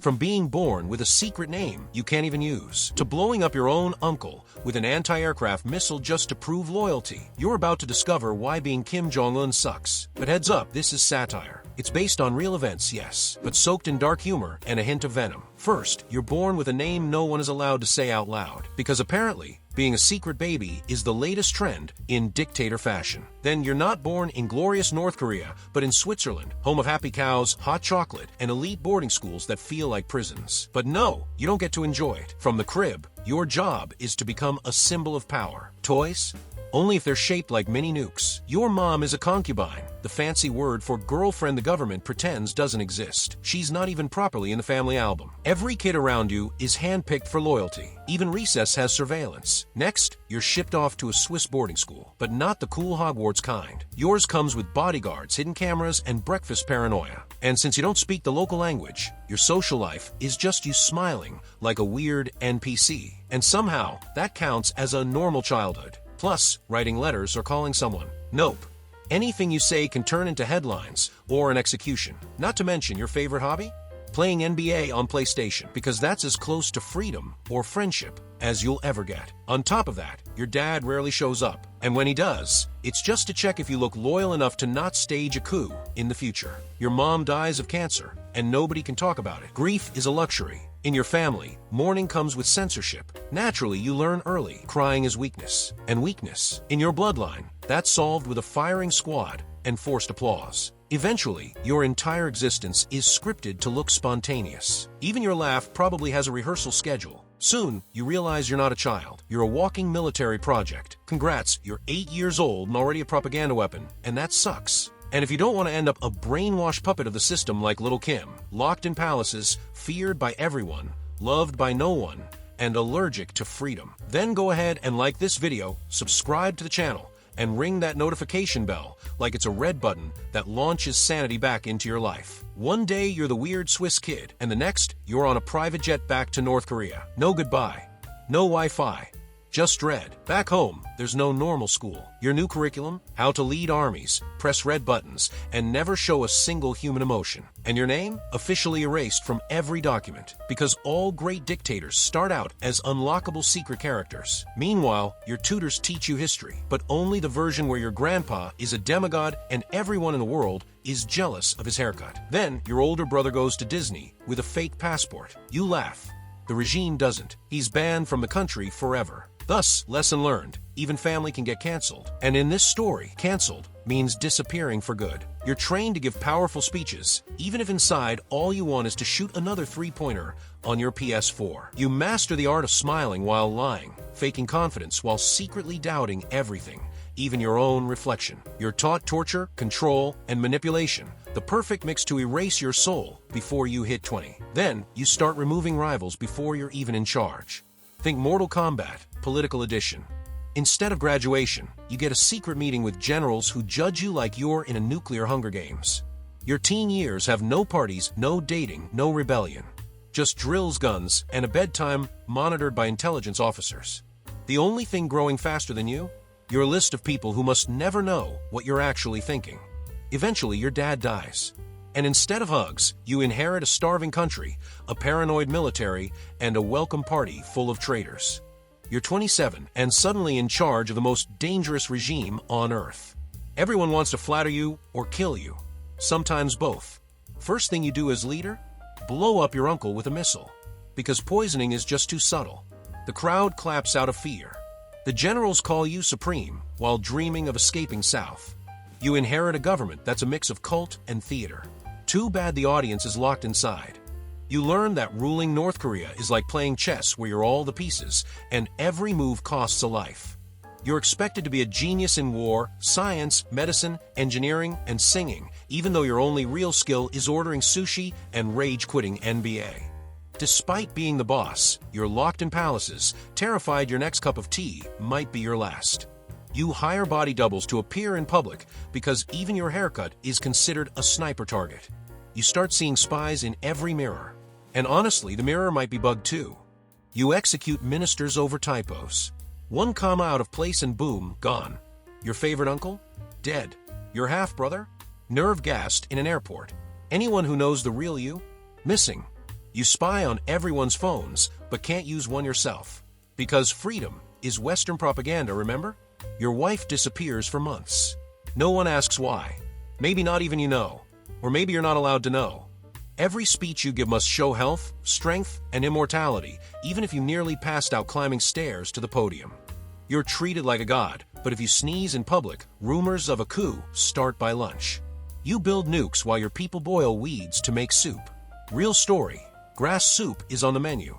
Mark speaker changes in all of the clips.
Speaker 1: From being born with a secret name you can't even use, to blowing up your own uncle with an anti-aircraft missile just to prove loyalty, you're about to discover why being Kim Jong Un sucks. But heads up, this is satire. It's based on real events, yes, but soaked in dark humor and a hint of venom. First, you're born with a name no one is allowed to say out loud, because apparently, being a secret baby is the latest trend in dictator fashion. Then you're not born in glorious North Korea, but in Switzerland, home of happy cows, hot chocolate, and elite boarding schools that feel like prisons. But no, you don't get to enjoy it. From the crib, your job is to become a symbol of power. Toys? Only if they're shaped like mini nukes. Your mom is a concubine, the fancy word for girlfriend the government pretends doesn't exist. She's not even properly in the family album. Every kid around you is handpicked for loyalty. Even recess has surveillance. Next, you're shipped off to a Swiss boarding school, but not the cool Hogwarts kind. Yours comes with bodyguards, hidden cameras, and breakfast paranoia. And since you don't speak the local language, your social life is just you smiling like a weird NPC. And somehow, that counts as a normal childhood. Plus, writing letters or calling someone. Nope. Anything you say can turn into headlines or an execution. Not to mention your favorite hobby? Playing NBA on PlayStation, because that's as close to freedom or friendship as you'll ever get. On top of that, your dad rarely shows up. And when he does, it's just to check if you look loyal enough to not stage a coup in the future. Your mom dies of cancer, and nobody can talk about it. Grief is a luxury. In your family, mourning comes with censorship. Naturally, you learn early, crying is weakness. And weakness, in your bloodline, that's solved with a firing squad and forced applause. Eventually, your entire existence is scripted to look spontaneous. Even your laugh probably has a rehearsal schedule. Soon, you realize you're not a child. You're a walking military project. Congrats, you're 8 years old and already a propaganda weapon, and that sucks. And if you don't want to end up a brainwashed puppet of the system like little Kim, locked in palaces, feared by everyone, loved by no one, and allergic to freedom, then go ahead and like this video, subscribe to the channel, and ring that notification bell like it's a red button that launches sanity back into your life. One day you're the weird Swiss kid, and the next you're on a private jet back to North Korea. No goodbye, no Wi-Fi, just dread. Back home, there's no normal school. Your new curriculum? How to lead armies, press red buttons, and never show a single human emotion. And your name? Officially erased from every document. Because all great dictators start out as unlockable secret characters. Meanwhile, your tutors teach you history, but only the version where your grandpa is a demigod and everyone in the world is jealous of his haircut. Then, your older brother goes to Disney with a fake passport. You laugh. The regime doesn't. He's banned from the country forever. Thus, lesson learned, even family can get canceled. And in this story, canceled means disappearing for good. You're trained to give powerful speeches, even if inside all you want is to shoot another three-pointer on your PS4. You master the art of smiling while lying, faking confidence while secretly doubting everything, even your own reflection. You're taught torture, control, and manipulation, the perfect mix to erase your soul before you hit 20. Then, you start removing rivals before you're even in charge. Think Mortal Kombat, political edition. Instead of graduation, you get a secret meeting with generals who judge you like you're in a nuclear Hunger Games. Your teen years have no parties, no dating, no rebellion. Just drills, guns, and a bedtime monitored by intelligence officers. The only thing growing faster than you? Your list of people who must never know what you're actually thinking. Eventually, your dad dies. And instead of hugs, you inherit a starving country, a paranoid military, and a welcome party full of traitors. You're 27 and suddenly in charge of the most dangerous regime on Earth. Everyone wants to flatter you or kill you, sometimes both. First thing you do as leader? Blow up your uncle with a missile. Because poisoning is just too subtle. The crowd claps out of fear. The generals call you supreme while dreaming of escaping south. You inherit a government that's a mix of cult and theater. Too bad the audience is locked inside. You learn that ruling North Korea is like playing chess where you're all the pieces, and every move costs a life. You're expected to be a genius in war, science, medicine, engineering, and singing, even though your only real skill is ordering sushi and rage-quitting NBA. Despite being the boss, you're locked in palaces, terrified your next cup of tea might be your last. You hire body doubles to appear in public because even your haircut is considered a sniper target. You start seeing spies in every mirror. And honestly, the mirror might be bugged too. You execute ministers over typos. One comma out of place and boom, gone. Your favorite uncle? Dead. Your half-brother? Nerve gassed in an airport. Anyone who knows the real you? Missing. You spy on everyone's phones, but can't use one yourself. Because freedom is Western propaganda, remember? Your wife disappears for months. No one asks why. Maybe not even you know. Or maybe you're not allowed to know. Every speech you give must show health, strength, and immortality, even if you nearly passed out climbing stairs to the podium. You're treated like a god, but if you sneeze in public, rumors of a coup start by lunch. You build nukes while your people boil weeds to make soup. Real story. Grass soup is on the menu.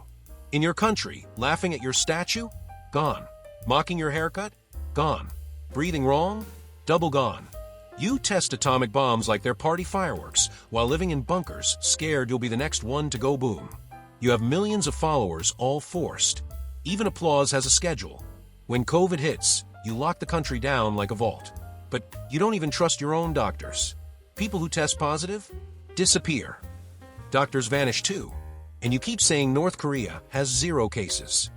Speaker 1: In your country, laughing at your statue? Gone. Mocking your haircut? Gone. Breathing wrong? Double gone. You test atomic bombs like they're party fireworks, while living in bunkers, scared you'll be the next one to go boom. You have millions of followers, all forced. Even applause has a schedule. When COVID hits, you lock the country down like a vault. But you don't even trust your own doctors. People who test positive? Disappear. Doctors vanish too. And you keep saying North Korea has 0 cases.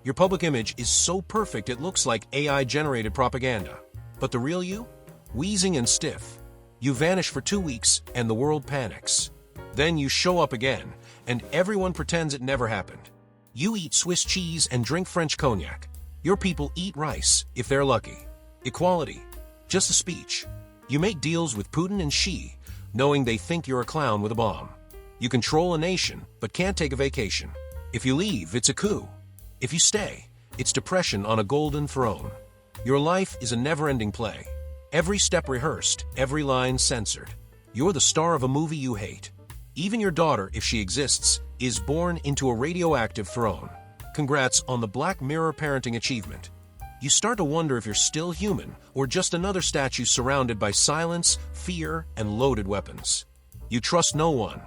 Speaker 1: Your public image is so perfect it looks like AI-generated propaganda. But the real you? Wheezing and stiff. You vanish for 2 weeks and the world panics. Then you show up again, and everyone pretends it never happened. You eat Swiss cheese and drink French cognac. Your people eat rice, if they're lucky. Equality. Just a speech. You make deals with Putin and Xi, knowing they think you're a clown with a bomb. You control a nation, but can't take a vacation. If you leave, it's a coup. If you stay, it's depression on a golden throne. Your life is a never-ending play. Every step rehearsed, every line censored. You're the star of a movie you hate. Even your daughter, if she exists, is born into a radioactive throne. Congrats on the Black Mirror parenting achievement. You start to wonder if you're still human or just another statue surrounded by silence, fear, and loaded weapons. You trust no one.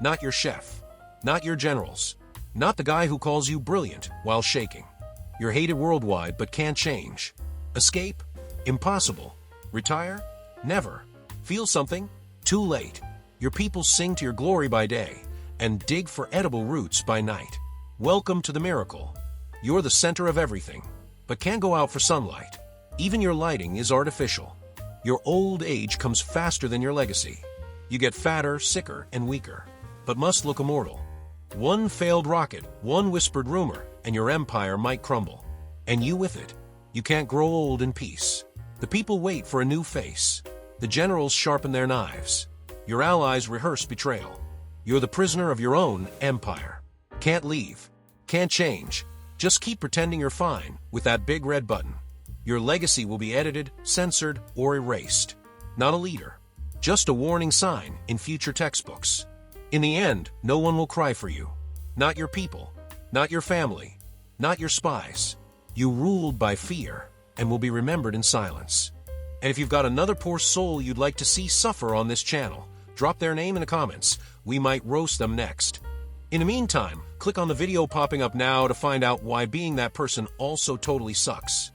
Speaker 1: Not your chef. Not your generals. Not the guy who calls you brilliant while shaking. You're hated worldwide but can't change. Escape? Impossible. Retire? Never. Feel something? Too late. Your people sing to your glory by day and dig for edible roots by night. Welcome to the miracle. You're the center of everything, but can't go out for sunlight. Even your lighting is artificial. Your old age comes faster than your legacy. You get fatter, sicker, and weaker, but must look immortal. One failed rocket, one whispered rumor, and your empire might crumble. And you with it. You can't grow old in peace. The people wait for a new face. The generals sharpen their knives. Your allies rehearse betrayal. You're the prisoner of your own empire. Can't leave. Can't change. Just keep pretending you're fine with that big red button. Your legacy will be edited, censored, or erased. Not a leader. Just a warning sign in future textbooks. In the end, no one will cry for you. Not your people. Not your family. Not your spies. You ruled by fear and will be remembered in silence. And if you've got another poor soul you'd like to see suffer on this channel, drop their name in the comments. We might roast them next. In the meantime, click on the video popping up now to find out why being that person also totally sucks.